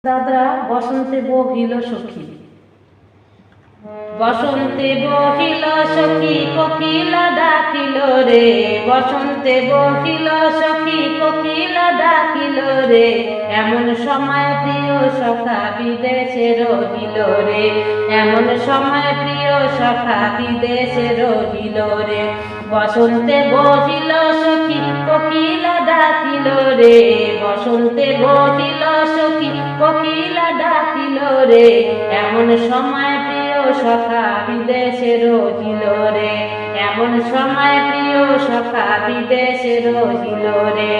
দাদা বসন্তে বহিল সখী, বসন্তে বহিল সখী কোকিলা ডাকিল রে, বসন্তে বহিল সখী কোকিলা ডাকিল রে, এমন সময় প্রিয় সখা বিদেশে রহিল রে, এমন সময় প্রিয় সখা বিদেশে রহিল রে। বসন্তে বহিল সখী কোকিলা ডাকিল রে, বসন্তে বহিল সখী কোকিলা ডাকিল রে, এমন সময় প্রিয় সখা বিদেশে রহিল রে, এমন সময় প্রিয় সখা বিদেশে রহিল রে।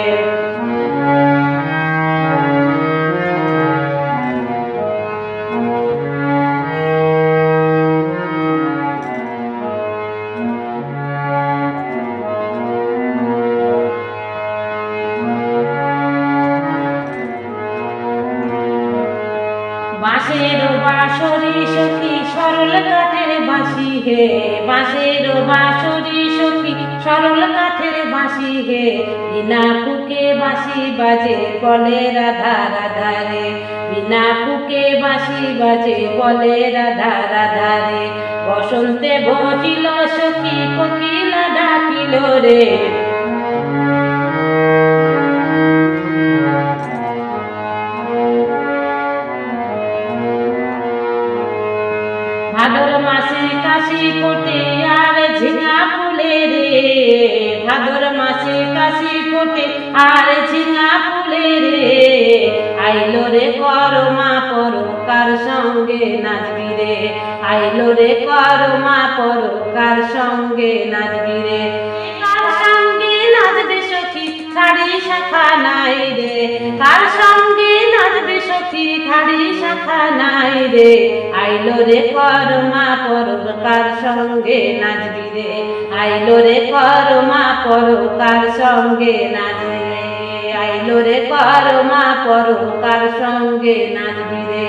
বাঁশের বাঁশরি সখী সরল কাঠের বাঁশি হে, বাঁশের বাঁশরি সখী সরল কাঠের বাঁশি হে, বিনা ফুকে বাঁশি বাজে বলে রাধা রাধা রে, বিনা ফুকে বাঁশি বাজে বলে রাধা রাধা রে। বসন্তে বহিল সখী কোকিলা ডাকিল রে, ভাদর মাসে কাশি ফোটে আর ঝিঙা ফুলে রে, ভাদর মাসে কাশি ফোটে আর ঝিঙা ফুলে রে, আইলো রে করমা পরো কার সঙ্গে নাচবি রে, আইলো রে করমা পরো কার সঙ্গে নাচবি রে, কার সঙ্গে নাচবে সখী শাড়ি শাখা নাই রে, কার সঙ্গে নাচবে সখী শাড়ি শাখা নাই রে, আইলো রে করমা পরব কার সঙ্গে নাচবি রে, আইলো রে করমা পরব কার সঙ্গে নাচবি রে, আইলো রে করমা পরব কার সঙ্গে নাচবি রে।